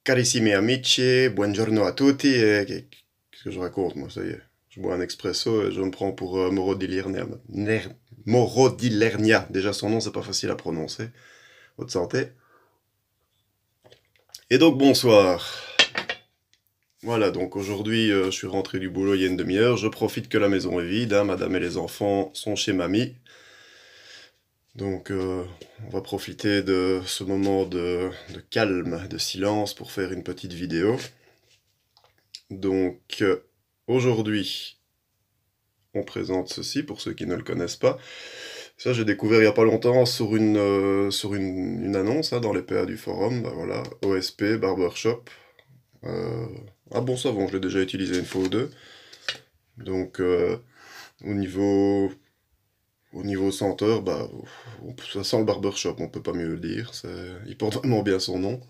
Carissimi amici, buongiorno a tutti. Qu'est-ce que je raconte, moi? Ça y est. Je bois un expresso et je me prends pour Mauro Di Lernia. Mauro Di Lernia. Déjà, son nom, c'est pas facile à prononcer. Haute santé. Et donc, bonsoir. Voilà, donc aujourd'hui, je suis rentré du boulot il y a une demi-heure. Je profite que la maison est vide, hein. Madame et les enfants sont chez mamie. Donc, on va profiter de ce moment de calme, de silence pour faire une petite vidéo. Donc, aujourd'hui, on présente ceci pour ceux qui ne le connaissent pas. Ça, j'ai découvert il n'y a pas longtemps sur une annonce hein, dans les PA du forum. Bah voilà, OSP, Barbershop. Un bon savon, je l'ai déjà utilisé une fois ou deux. Donc, au niveau senteur, bah, ça sent le barbershop, on peut pas mieux le dire. Il porte vraiment bien son nom.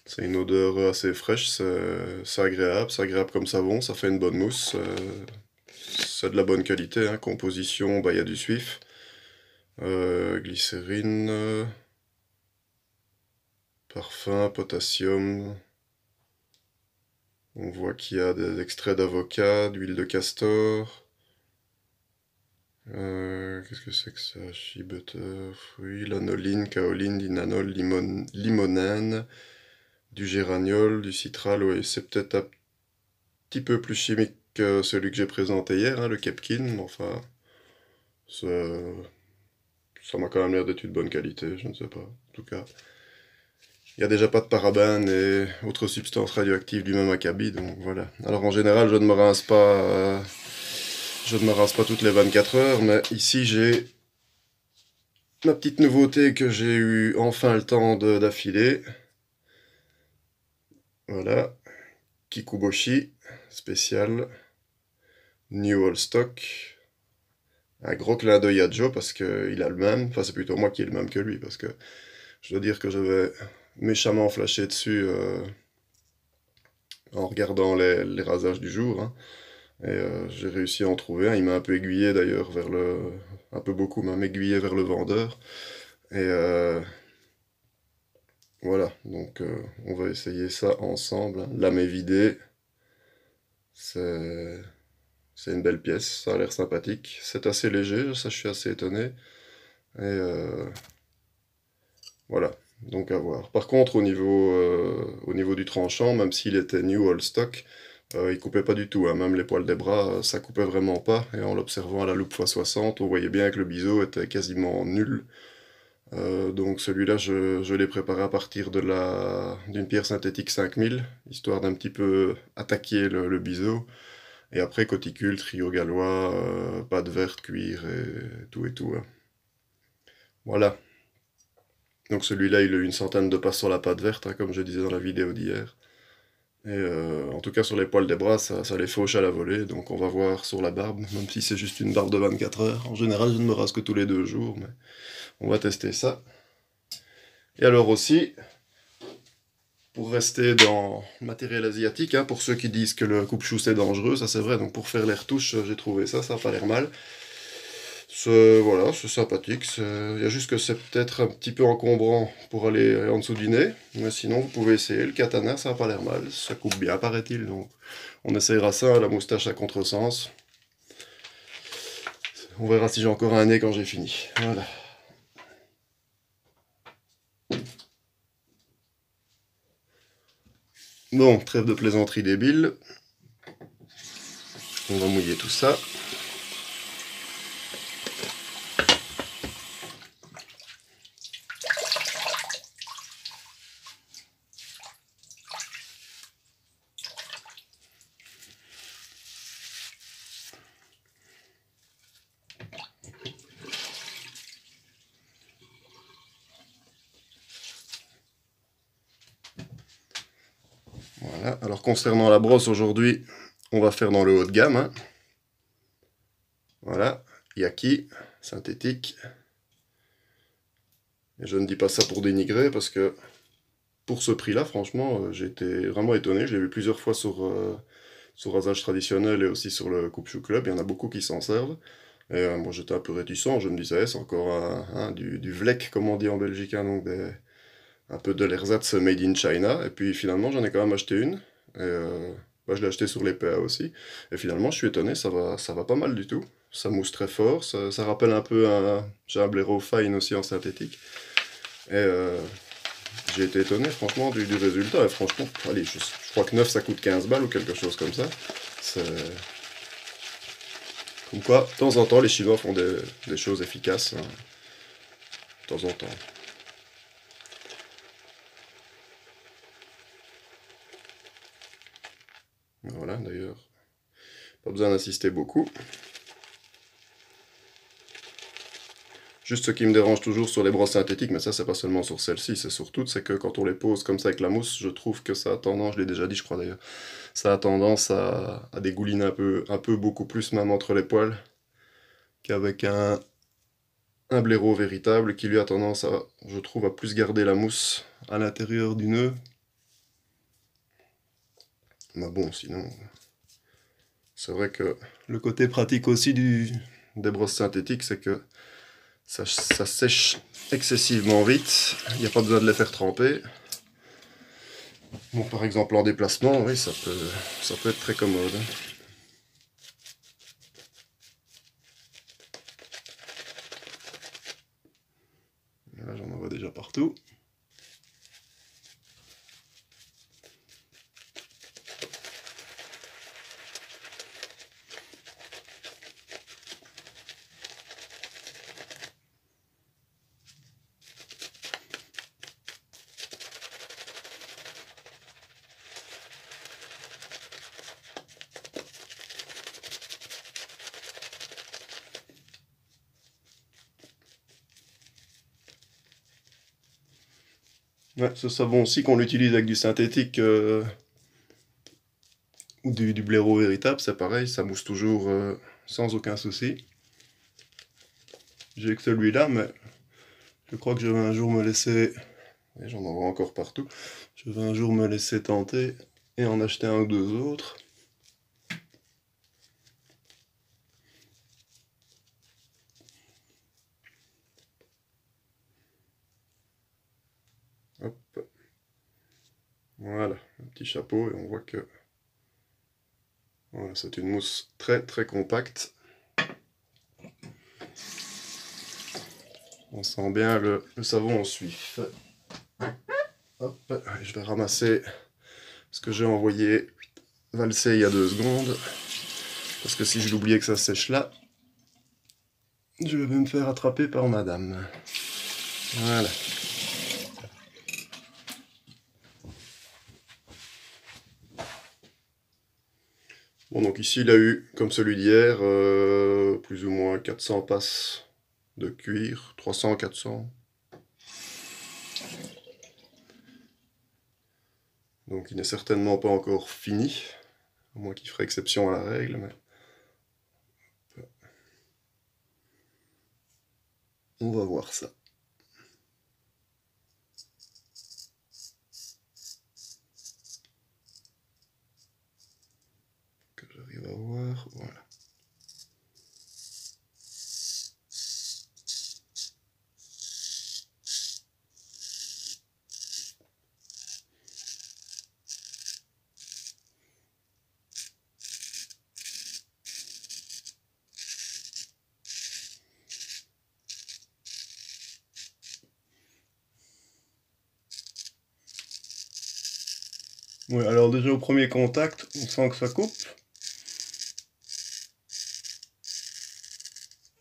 C'est une odeur assez fraîche, c'est agréable comme savon, ça fait une bonne mousse. C'est de la bonne qualité, hein. Composition, bah, y a du suif. Glycérine, parfum, potassium. On voit qu'il y a des extraits d'avocat, d'huile de castor. Qu'est-ce que c'est que ça? Shea butter, fruits, lanoline, kaoline, linanol, limonène, du géraniol, du citral. Oui, c'est peut-être un petit peu plus chimique que celui que j'ai présenté hier, hein, le Kepkin, mais enfin, ça m'a quand même l'air d'être une bonne qualité, je ne sais pas. En tout cas, il n'y a déjà pas de parabènes et autres substances radioactives du même acabit, donc voilà. Alors en général, je ne me rince pas, toutes les 24 heures, mais ici j'ai ma petite nouveauté que j'ai eu enfin le temps d'affiler. Voilà, Kikuboshi, spécial, New All Stock. Un gros clin d'œil à Joe parce qu'il a le même, enfin c'est plutôt moi qui ai le même que lui parce que je dois dire que j'avais méchamment flashé dessus en regardant les rasages du jour, hein. Et j'ai réussi à en trouver un. Il m'a un peu aiguillé d'ailleurs vers un peu beaucoup même aiguillé vers le vendeur. Et voilà, donc on va essayer ça ensemble, hein. Lame est vidée. C'est une belle pièce, ça a l'air sympathique. C'est assez léger, ça je suis assez étonné. Et voilà, donc à voir. Par contre, au niveau du tranchant, même s'il était new all stock, il coupait pas du tout, hein. Même les poils des bras, ça coupait vraiment pas. Et en l'observant à la loupe x60, on voyait bien que le biseau était quasiment nul. Donc celui-là, je l'ai préparé à partir d'une pierre synthétique 5000, histoire d'un petit peu attaquer le biseau. Et après, coticule, trio gallois, pâte verte, cuir et tout, hein. Voilà. Donc celui-là, il a eu une centaine de passes sur la pâte verte, hein, comme je disais dans la vidéo d'hier. Et en tout cas, sur les poils des bras, ça les fauche à la volée. Donc on va voir sur la barbe, même si c'est juste une barbe de 24 heures. En général, je ne me rase que tous les 2 jours, mais on va tester ça. Et alors aussi, pour rester dans le matériel asiatique, hein, pour ceux qui disent que le coupe-chou c'est dangereux, ça c'est vrai. Donc pour faire les retouches, j'ai trouvé ça n'a pas l'air mal. Voilà, c'est sympathique. Il y a juste que c'est peut-être un petit peu encombrant pour aller en dessous du nez. Mais sinon, vous pouvez essayer. Le katana, ça n'a pas l'air mal. Ça coupe bien, paraît-il. Donc, on essayera ça, la moustache à contresens. On verra si j'ai encore un nez quand j'ai fini. Voilà. Bon, trêve de plaisanterie débile. On va mouiller tout ça. Voilà, alors concernant la brosse aujourd'hui, on va faire dans le haut de gamme, hein. Voilà, Yaki, synthétique. Et je ne dis pas ça pour dénigrer parce que pour ce prix-là, franchement, j'ai été vraiment étonné. Je l'ai vu plusieurs fois sur Rasage Traditionnel et aussi sur le Coupe-Chou Club. Il y en a beaucoup qui s'en servent. Et moi j'étais un peu réticent, je me disais, c'est encore du vlek, comme on dit en Belgique, hein, donc un peu de l'ersatz made in China, et puis finalement j'en ai quand même acheté une, et bah, je l'ai acheté sur les PA aussi, et finalement je suis étonné, ça va pas mal du tout, ça mousse très fort, ça rappelle un peu j'ai un blaireau fine aussi en synthétique, et j'ai été étonné franchement du résultat, et franchement, allez, je crois que neuf ça coûte 15 balles ou quelque chose comme ça, c'est... Comme quoi, de temps en temps, les Chinois font des choses efficaces, hein, de temps en temps. Voilà, d'ailleurs, pas besoin d'insister beaucoup. Juste ce qui me dérange toujours sur les brosses synthétiques, mais ça c'est pas seulement sur celle-ci, c'est sur toutes, c'est que quand on les pose comme ça avec la mousse, je trouve que ça a tendance, je l'ai déjà dit je crois d'ailleurs, ça a tendance à dégouliner un peu beaucoup plus même entre les poils, qu'avec un blaireau véritable qui lui a tendance à, je trouve, à plus garder la mousse à l'intérieur du nœud. Mais bon, sinon, c'est vrai que le côté pratique aussi des brosses synthétiques, c'est que ça sèche excessivement vite, il n'y a pas besoin de les faire tremper. Bon, par exemple en déplacement, oui, ça peut être très commode. Là, j'en vois déjà partout. Ouais, ce savon aussi qu'on l'utilise avec du synthétique ou du blaireau véritable, c'est pareil, ça mousse toujours sans aucun souci. J'ai que celui-là, mais je crois que je vais un jour me laisser, et j'en vois encore partout, je vais un jour me laisser tenter et en acheter un ou deux autres. Hop. Voilà, un petit chapeau et on voit que voilà, c'est une mousse très très compacte. On sent bien le savon en suif. Hop, je vais ramasser ce que j'ai envoyé valser il y a 2 secondes. Parce que si je l'oubliais que ça sèche là, je vais me faire attraper par madame. Voilà. Bon, donc ici, il a eu, comme celui d'hier, plus ou moins 400 passes de cuir, 300, 400. Donc il n'est certainement pas encore fini, à moins qu'il ferait exception à la règle, mais... On va voir ça. Que j'arrive à voir, voilà. Ouais, alors déjà au premier contact, on sent que ça coupe.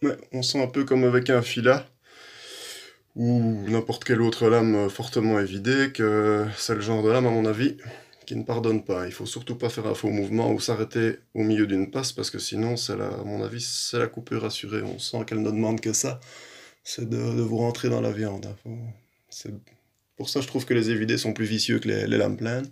Ouais, on sent un peu comme avec un filat ou n'importe quelle autre lame fortement évidée, que c'est le genre de lame, à mon avis, qui ne pardonne pas. Il faut surtout pas faire un faux mouvement ou s'arrêter au milieu d'une passe, parce que sinon, à mon avis, c'est la coupure assurée. On sent qu'elle ne demande que ça, c'est de vous rentrer dans la viande. C'est pour ça, je trouve que les évidés sont plus vicieux que les lames pleines.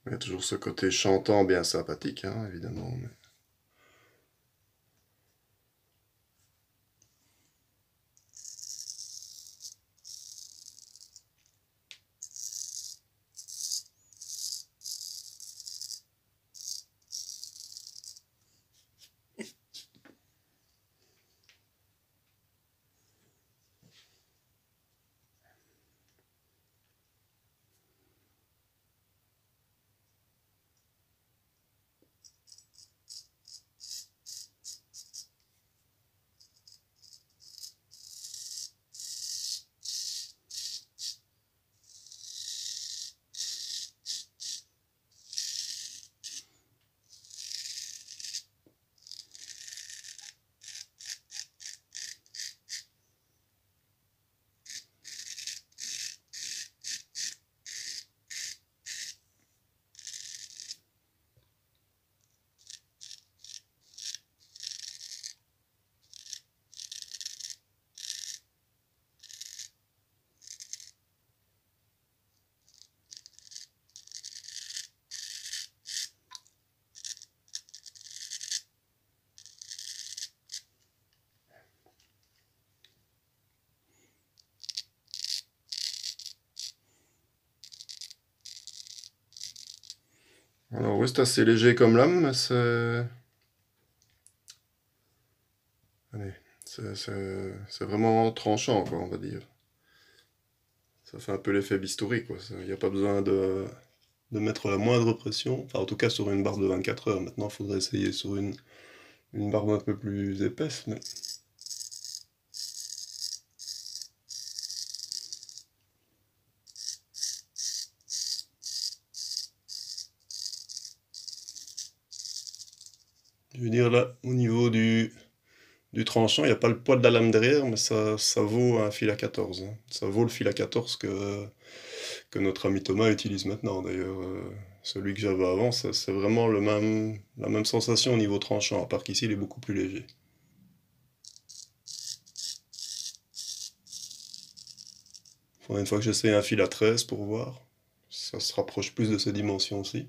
Il y a toujours ce côté chantant bien sympathique, hein, évidemment. Alors oui, c'est assez léger comme lame, mais c'est... Allez, c'est vraiment tranchant, quoi, on va dire. Ça fait un peu l'effet bistouri, quoi. Il n'y a pas besoin de mettre la moindre pression. Enfin, en tout cas, sur une barre de 24 heures. Maintenant, il faudrait essayer sur une barbe un peu plus épaisse, mais... Je veux dire, là, au niveau du tranchant, il n'y a pas le poids de la lame derrière, mais ça vaut un fil à 14, hein. Ça vaut le fil à 14 que notre ami Thomas utilise maintenant. D'ailleurs, celui que j'avais avant, c'est vraiment la même sensation au niveau tranchant, à part qu'ici, il est beaucoup plus léger. Faudrait une fois que j'essaie un fil à 13 pour voir. Ça se rapproche plus de ces dimensions-ci.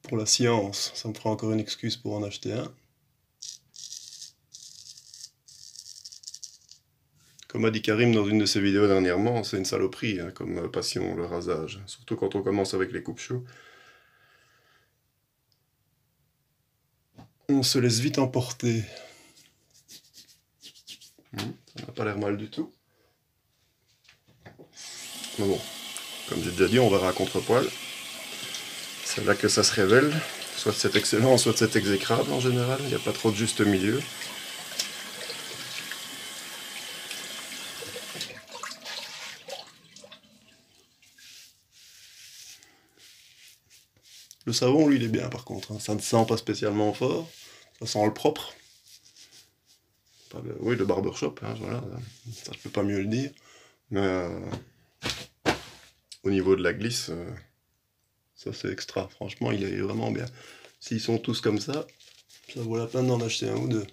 Pour la science, ça me fera encore une excuse pour en acheter un. Comme a dit Karim dans une de ses vidéos dernièrement, c'est une saloperie, hein, comme passion, le rasage. Surtout quand on commence avec les coupes chauds. On se laisse vite emporter. Ça n'a pas l'air mal du tout. Mais bon, comme j'ai déjà dit, on verra à contre-poil. C'est là que ça se révèle. Soit c'est excellent, soit c'est exécrable en général. Il n'y a pas trop de juste milieu. Le savon, lui, il est bien par contre, hein. Ça ne sent pas spécialement fort. Ça sent le propre. Oui, le barbershop, hein, voilà. Ça, je peux pas mieux le dire. Mais au niveau de la glisse, ça c'est extra. Franchement, il est vraiment bien. S'ils sont tous comme ça vaut la peine d'en acheter un ou deux.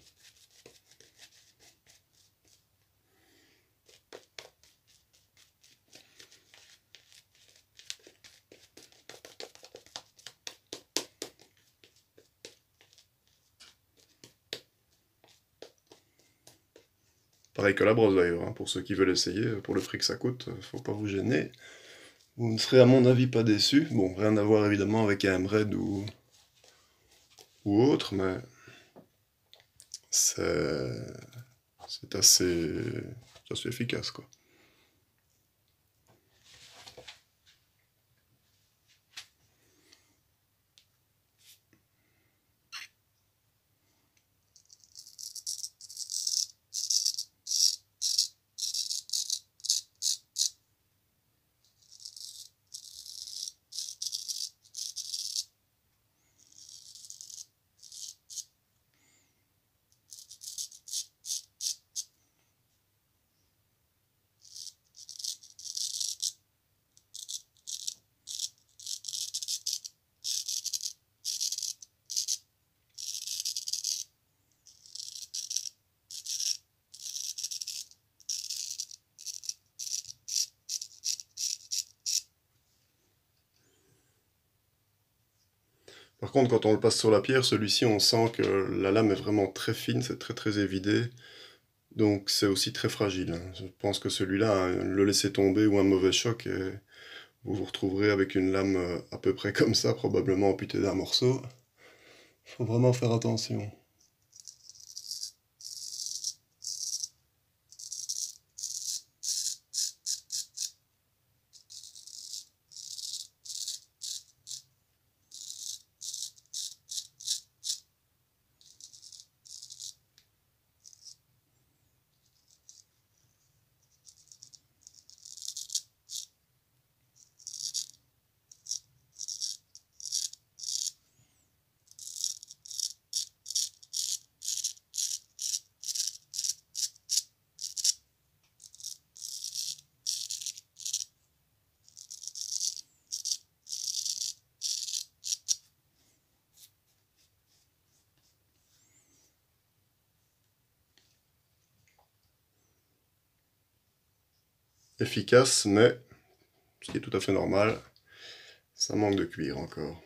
Pareil que la brosse d'ailleurs, hein, pour ceux qui veulent essayer, pour le prix que ça coûte, faut pas vous gêner. Vous ne serez à mon avis pas déçus. Bon, rien à voir évidemment avec un Red ou autre, mais c'est assez efficace, quoi. Par contre, quand on le passe sur la pierre, celui-ci, on sent que la lame est vraiment très fine, c'est très très évidé. Donc c'est aussi très fragile, hein. Je pense que celui-là, hein, le laisser tomber ou un mauvais choc, et vous vous retrouverez avec une lame à peu près comme ça, probablement amputée d'un morceau. Faut vraiment faire attention. Efficace, mais, ce qui est tout à fait normal, ça manque de cuir encore.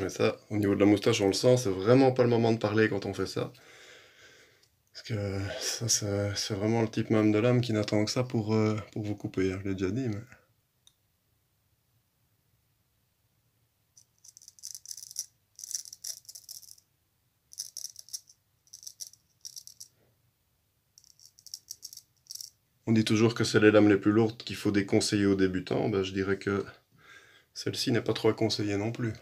Et ça, au niveau de la moustache, on le sent, c'est vraiment pas le moment de parler quand on fait ça. Parce que ça, c'est vraiment le type même de lame qui n'attend que ça pour vous couper, hein, je l'ai déjà dit, mais... On dit toujours que c'est les lames les plus lourdes qu'il faut déconseiller aux débutants, ben, je dirais que celle-ci n'est pas trop à conseiller non plus.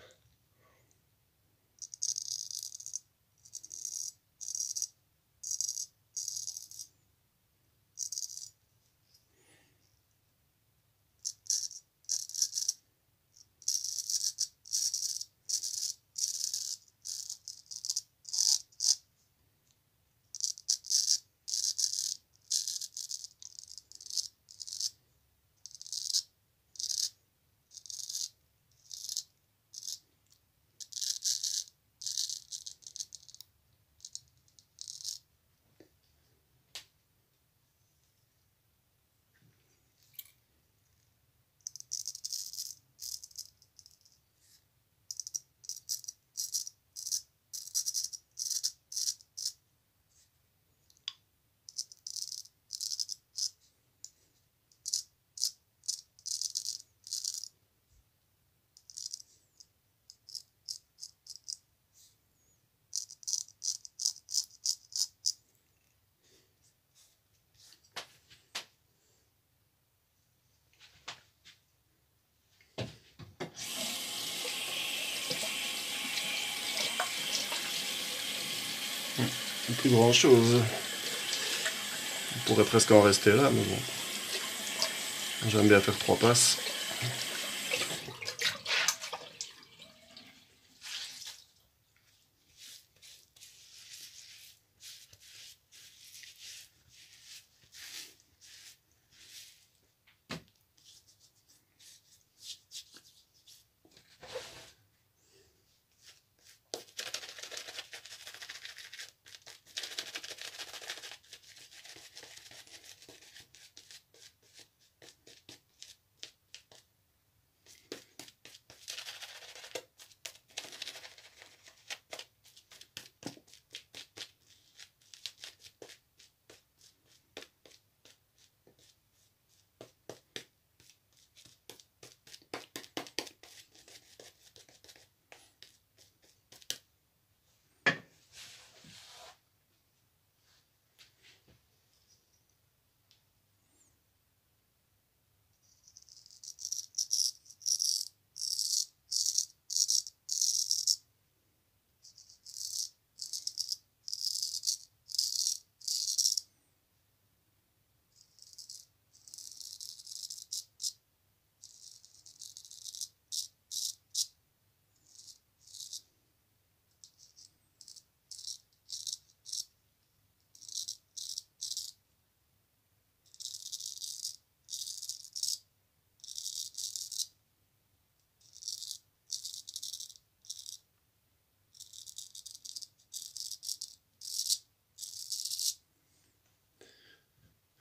plus grand chose. On pourrait presque en rester là, mais bon. J'aime bien faire 3 passes.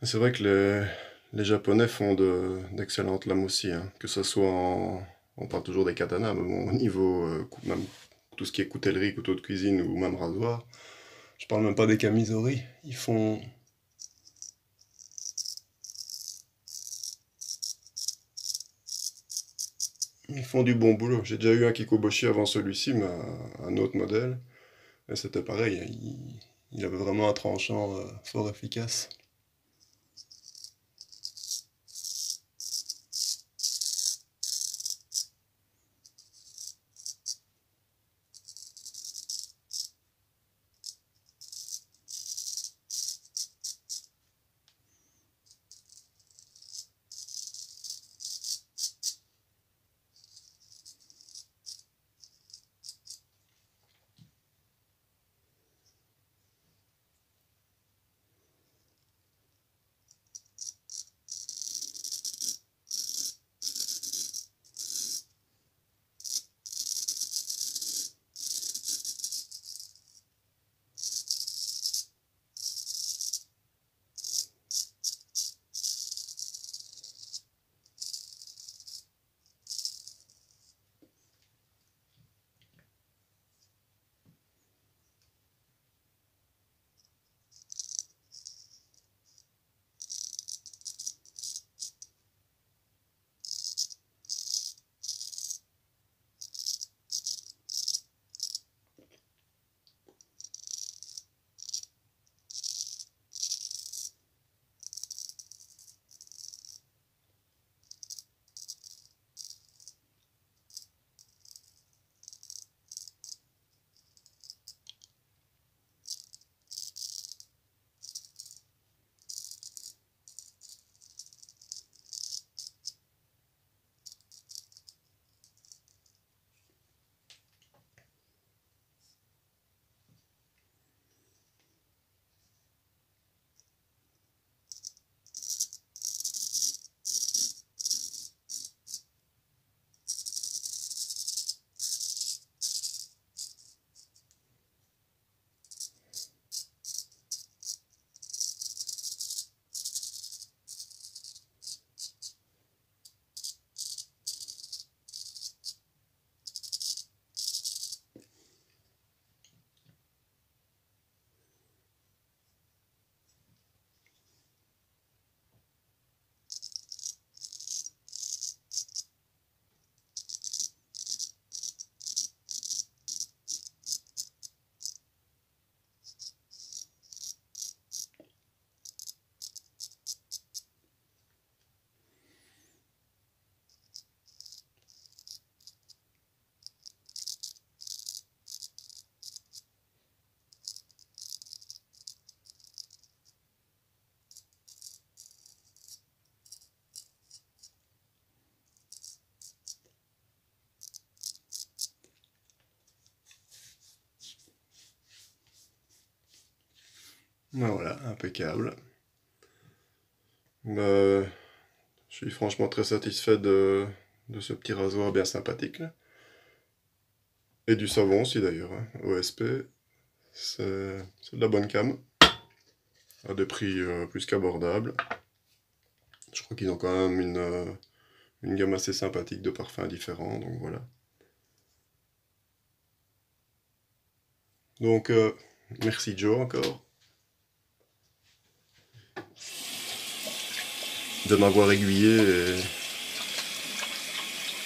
C'est vrai que les Japonais font d'excellentes lames aussi, hein. Que ce soit en... On parle toujours des katanas, mais bon, au niveau même tout ce qui est coutellerie, couteau de cuisine ou même rasoir, je parle même pas des kamisori, ils font du bon boulot. J'ai déjà eu un Kikoboshi avant celui-ci, mais un autre modèle, et c'était pareil, hein. Il avait vraiment un tranchant fort efficace. Ben voilà, impeccable. Je suis franchement très satisfait de ce petit rasoir bien sympathique là. Et du savon aussi d'ailleurs, hein. OSP, c'est de la bonne cam, à des prix plus qu'abordables. Je crois qu'ils ont quand même une gamme assez sympathique de parfums différents, donc voilà. Donc, merci Joe encore de m'avoir aiguillé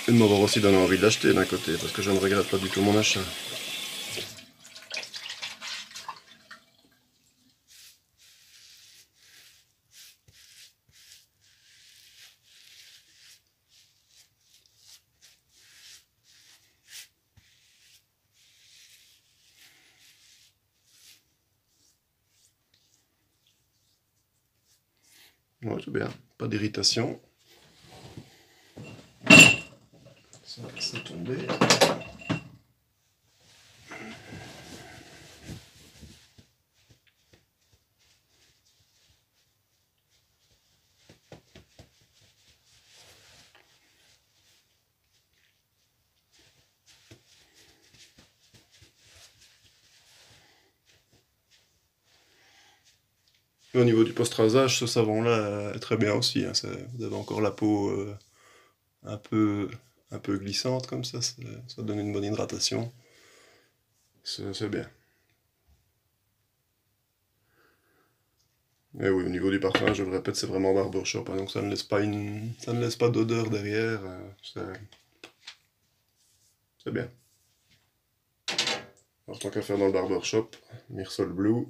et de m'avoir aussi donné envie de l'acheter d'un côté, parce que je ne regrette pas du tout mon achat. Ouais, c'est bien, pas d'irritation. Ça, c'est tombé. Et au niveau du post-rasage, ce savon-là est très bien aussi, hein. Vous avez encore la peau un peu, un peu glissante comme ça donne une bonne hydratation. C'est bien. Et oui, au niveau du parfum, je le répète, c'est vraiment barbershop, hein, donc ça ne laisse pas ça ne laisse pas d'odeur derrière. C'est bien. Alors tant qu'à faire dans le barbershop, Mirsol Blue.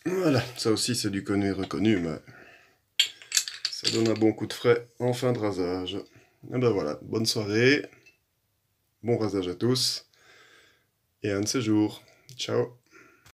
Voilà, ça aussi c'est du connu et reconnu, mais ça donne un bon coup de frais en fin de rasage. Et ben voilà, bonne soirée, bon rasage à tous, et un de ces jours. Ciao.